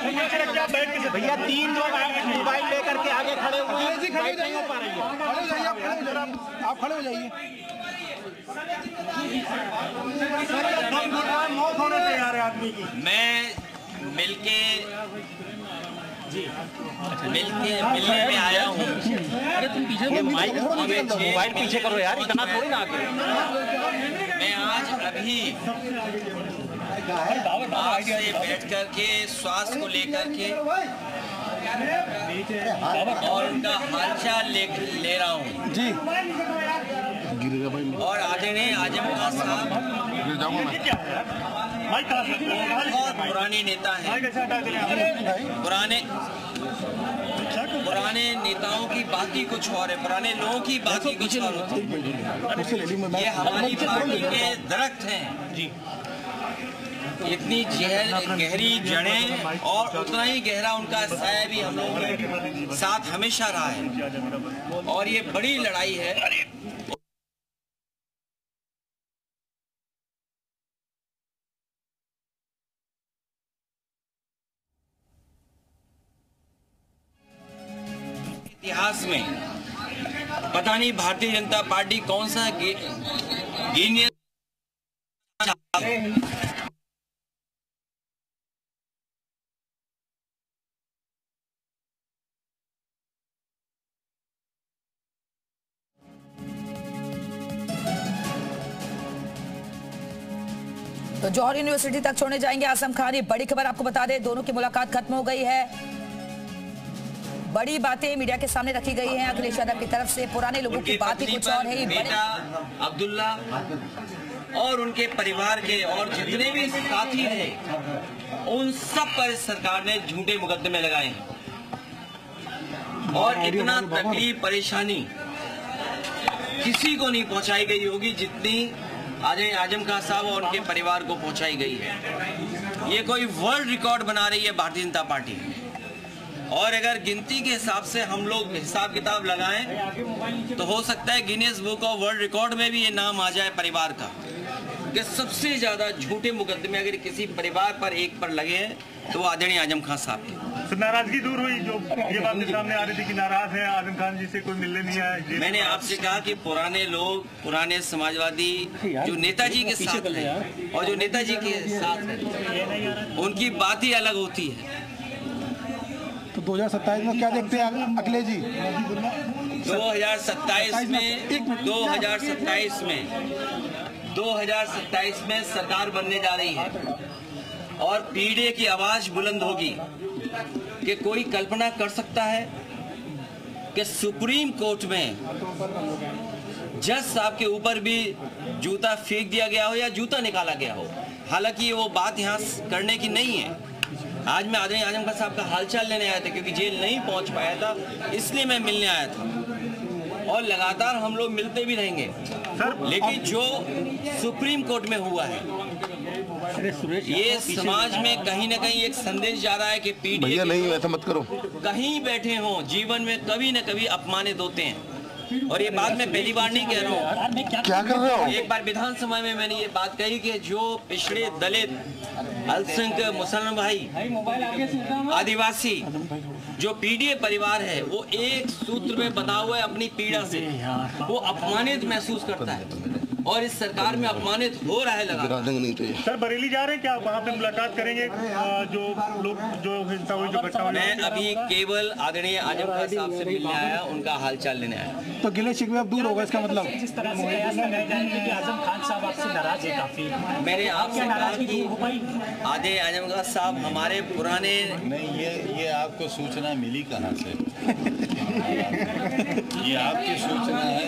भैया 3 लोग मोबाइल लेकर के आगे खड़े हुए हैं, खड़े नहीं हो पा रही है। खड़े हो जाइए, आप खड़े हो जाइए। मौत होने से यार आदमी की। मैं मिलने में आया हूँ। अरे तुम पीछे मोबाइल पीछे करो यार, इतना थोड़ी ना आगे। मैं आज अभी आपसे बैठ करके स्वास्थ्य को लेकर के और उनका हालचाल ले रहा हूँ जी। और आदरणीय आजम खान साहब बहुत पुराने नेता हैं। पुराने नेताओं की बात ही कुछ और है, पुराने लोगों की बात ही कुछ और होती है। ये हमारी पार्टी के दरख्त हैं जी। इतनी गहरी जड़ें और उतना ही गहरा उनका साया भी हम लोगों के साथ हमेशा रहा है। और ये बड़ी लड़ाई है। इतिहास में पता नहीं भारतीय जनता पार्टी कौन सा जीनियस तो जौहर यूनिवर्सिटी तक छोड़ने जाएंगे आजम खान। ये बड़ी खबर आपको बता दें, दोनों की मुलाकात खत्म हो गई है। बड़ी बातें मीडिया के सामने रखी गई हैं अखिलेश यादव की तरफ से। पुराने लोगों की बात ही कुछ और है। बेटा अब्दुल्ला और उनके परिवार के और जितने भी साथी थे उन सब पर सरकार ने झूठे मुकदमे लगाए हैं। और इतना तकलीफ परेशानी किसी को नहीं पहुंचाई गई होगी जितनी आजम खान साहब और उनके परिवार को पहुंचाई गई है। ये कोई वर्ल्ड रिकॉर्ड बना रही है भारतीय जनता पार्टी। और अगर गिनती के हिसाब से हम लोग हिसाब किताब लगाएं तो हो सकता है Guinness book of world record में भी ये नाम आ जाए परिवार का कि सबसे ज्यादा झूठे मुकदमे अगर किसी परिवार पर एक पर लगे हैं तो आदरणीय आजम खान साहब की। तो नाराजगी दूर हुई, जो ये बात सामने आ रही थी कि नाराज है आजम खान जी से, कोई मिलने नहीं आया। मैंने आपसे कहा कि पुराने लोग, पुराने समाजवादी जो नेताजी के साथ हैं और जो नेताजी के साथ हैं उनकी बात ही अलग होती है। तो 2027 में क्या देखते हैं अखिलेश जी? 2027 में सरकार बनने जा रही है और पीढ़ी की आवाज बुलंद होगी कि कोई कल्पना कर सकता है कि सुप्रीम कोर्ट में जज साहब के ऊपर भी जूता फेंक दिया गया हो या जूता निकाला गया हो। हालांकि वो बात यहाँ करने की नहीं है। आज मैं आदरणीय आजम खान साहब का हालचाल लेने आया था क्योंकि जेल नहीं पहुंच पाया था, इसलिए मैं मिलने आया था। और लगातार हम लोग मिलते भी रहेंगे। लेकिन जो सुप्रीम कोर्ट में हुआ है ये समाज में कहीं ना कहीं एक संदेश जा रहा है कि पीढ़ी नहीं ऐसा मत करो, कहीं बैठे हों जीवन में कभी न कभी अपमानित होते हैं। और ये बात मैं पहली बार नहीं कह रहा हूँ, क्या कर रहे हो। एक बार विधानसभा में मैंने ये बात कही कि जो पिछड़े दलित, अल्पसंख्यक, मुसलमान भाई, आदिवासी जो पीड़ित परिवार है वो एक सूत्र में बंधा हुआ है अपनी पीड़ा से, वो अपमानित महसूस करता है और इस सरकार में अपमानित हो रहा है लगातार। सर बरेली जा रहे हैं क्या? वहाँ पे मुलाकात करेंगे जो लोग जो हिंसा हुई, जो घटना हुई? मैं अभी केवल आदरणीय आजम खान साहब से मिलने आया, उनका हालचाल लेने आया। तो गिले शिकवे अब दूर होगा इसका मतलब? जिस तरह से आजम खान साहब आपसे नाराज है काफी। मैंने आपसे कहा कि आदरणीय आजम खान साहब हमारे पुराने नहीं, ये आपको सूचना मिली कहाँ से? ये आपकी सूचना है?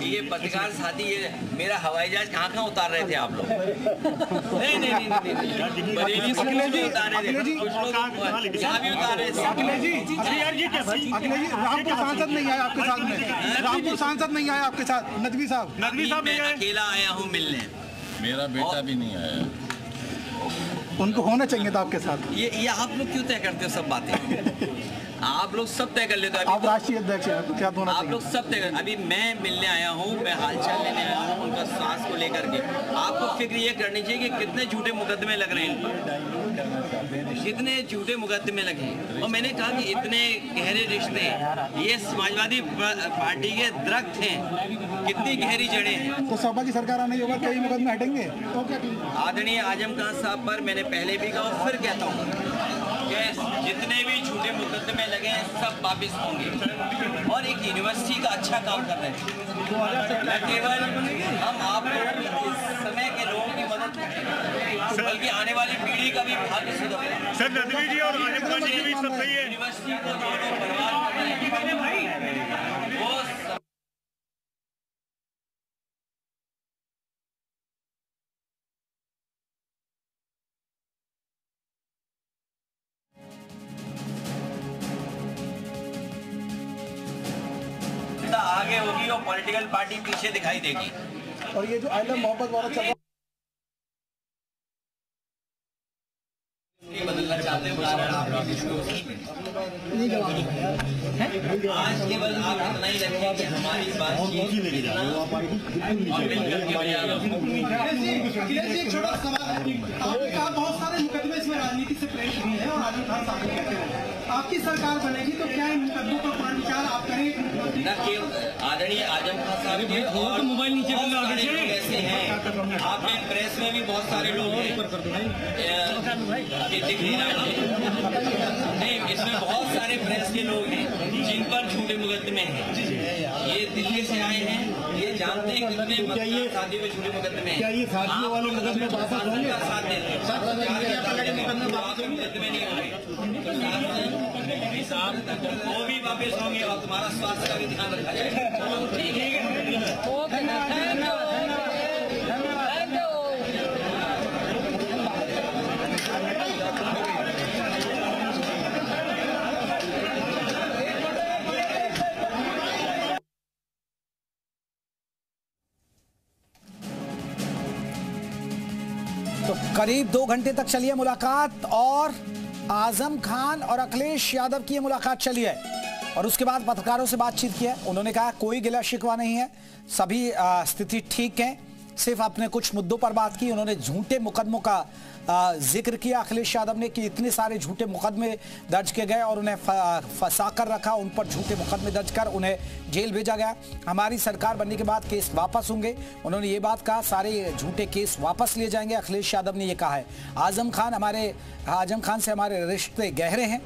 ये पत्रकार साथी, ये मेरा हवाई जहाज कहाँ उतार रहे थे आप लोग? नहीं, बरेली से उतार रहे थे, कुछ लोग यहाँ भी उतार रहे थे। अखिलेश जी, रामपुर सांसद नहीं आया आपके साथ में? रामपुर सांसद नहीं आया आपके साथ? नदवी साहब मैं अकेला आया हूँ मिलने। मेरा बेटा भी नहीं आया। उनको होना चाहिए था आपके साथ। ये आप लोग क्यों तय करते हो सब बातें? आप लोग सब तय कर लेते हो। आप राष्ट्रीय अध्यक्ष हैं तो क्या होना आप चाहिए? लोग सब तय कर। अभी मैं मिलने आया हूँ, मैं हालचाल लेने आया हूँ उनका स्वास्थ्य को लेकर के। आपको फिक्र ये करनी चाहिए कि कितने झूठे मुकदमे लग रहे हैं, कितने झूठे मुकदमे लगे। और मैंने कहा कि इतने गहरे रिश्ते, ये समाजवादी पार्टी के दरख्त हैं, कितनी गहरी जड़ें हैं। तो सपा की सरकार आने के बाद कई मुकदमे हटेंगे तो क्या? आदरणीय आजम खान साहब पर मैंने पहले भी कहा, फिर कहता हूँ कि जितने भी झूठे मुकदमे लगे हैं सब वापिस होंगे। और एक यूनिवर्सिटी का अच्छा काम कर रहे हैं। न केवल हम आप लोग इस समय के लोगों की मदद करें, बल्कि आने वाली पीढ़ी का भी भाग्य सुधर। सर नदवी जी और आजम खान जी के बीच सब सही है। यूनिवर्सिटी को जो लोग बर्बाद कर रहे हैं वो आगे होगी और पॉलिटिकल पार्टी पीछे दिखाई देगी। और ये जो आई लव मोहब्बत वाला चल रहा है, बदलना चाहते हैं आज केवल आप इतना ही रखें कि हमारी बातचीत और मिलकर के एक छोटा सवाल है। आपने कहा बहुत सारे मुकदमे इसमें राजनीति से प्रेरित हुए हैं और आजम खान साहब कहते हैं आपकी सरकार बनेगी तो क्या इन मुकदमों पर पुनर्विचार आप करें? न केवल आदरणीय आजम खान साहब के और मोबाइल नीचे ऐसे हैं। आपने प्रेस में भी बहुत सारे लोग हैं दिख नहीं रहा नहीं, इसमें बहुत सारे प्रेस के लोग हैं जिन पर झूठे मुकदमे हैं। ये दिल्ली से आए हैं, ये जानते हैं कितने शादी में झूठे मुकदमे हैं। क्या ये शादियों वाले मुकदमे वापस होंगे? साथ देते मुकदमे नहीं होंगे, वो भी वापस होंगे और तुम्हारा स्वास्थ्य का भी ध्यान रखा जाएगा। ठीक है। तो करीब 2 घंटे तक चली है मुलाकात और आजम खान और अखिलेश यादव की मुलाकात चली है और उसके बाद पत्रकारों से बातचीत की है। उन्होंने कहा कोई गिला शिकवा नहीं है, सभी स्थिति ठीक है, सिर्फ अपने कुछ मुद्दों पर बात की। उन्होंने झूठे मुकदमों का जिक्र किया अखिलेश यादव ने कि इतने सारे झूठे मुकदमे दर्ज किए गए और उन्हें फंसा कर रखा, उन पर झूठे मुकदमे दर्ज कर उन्हें जेल भेजा गया। हमारी सरकार बनने के बाद केस वापस होंगे, उन्होंने ये बात कहा, सारे झूठे केस वापस लिए जाएंगे, अखिलेश यादव ने ये कहा है। आजम खान से हमारे रिश्ते गहरे हैं,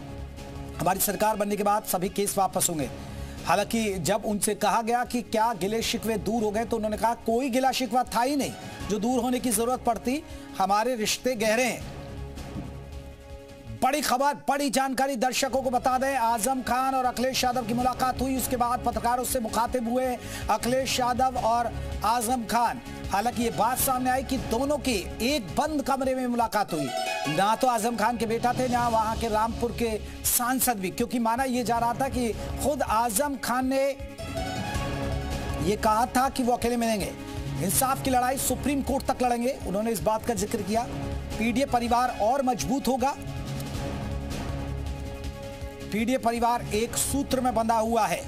हमारी सरकार बनने के बाद सभी केस वापस होंगे। हालांकि जब उनसे कहा गया कि क्या गिले शिकवे दूर हो गए तो उन्होंने कहा कोई गिला शिकवा था ही नहीं जो दूर होने की जरूरत पड़ती, हमारे रिश्ते गहरे हैं। बड़ी खबर, बड़ी जानकारी दर्शकों को बता दें, आजम खान और अखिलेश यादव की मुलाकात हुई, उसके बाद पत्रकारों से मुखातिब हुए अखिलेश यादव और आजम खान। हालांकि ये बात सामने आई कि दोनों की एक बंद कमरे में मुलाकात हुई, ना तो आजम खान के बेटा थे ना वहां के रामपुर के सांसद भी, क्योंकि माना यह जा रहा था कि खुद आजम खान ने यह कहा था कि वो अकेले मिलेंगे, इंसाफ की लड़ाई सुप्रीम कोर्ट तक लड़ेंगे। उन्होंने इस बात का जिक्र किया, पीडीए परिवार और मजबूत होगा, पीडीए परिवार एक सूत्र में बंधा हुआ है,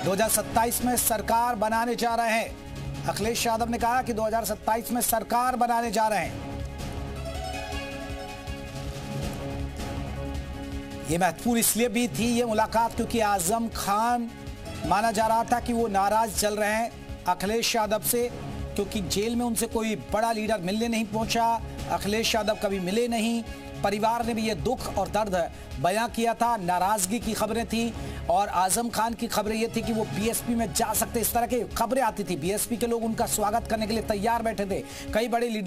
2027 में सरकार बनाने जा रहे हैं। अखिलेश यादव ने कहा कि 2027 में सरकार बनाने जा रहे हैं। यह महत्वपूर्ण इसलिए भी थी ये मुलाकात क्योंकि आजम खान माना जा रहा था कि वो नाराज चल रहे हैं अखिलेश यादव से, क्योंकि जेल में उनसे कोई बड़ा लीडर मिलने नहीं पहुंचा, अखिलेश यादव कभी मिले नहीं। परिवार ने भी ये दुख और दर्द बयां किया था, नाराजगी की खबरें थी और आजम खान की खबरें ये थी कि वो बीएसपी में जा सकते, इस तरह की खबरें आती थी। बीएसपी के लोग उनका स्वागत करने के लिए तैयार बैठे थे, कई बड़े लीडर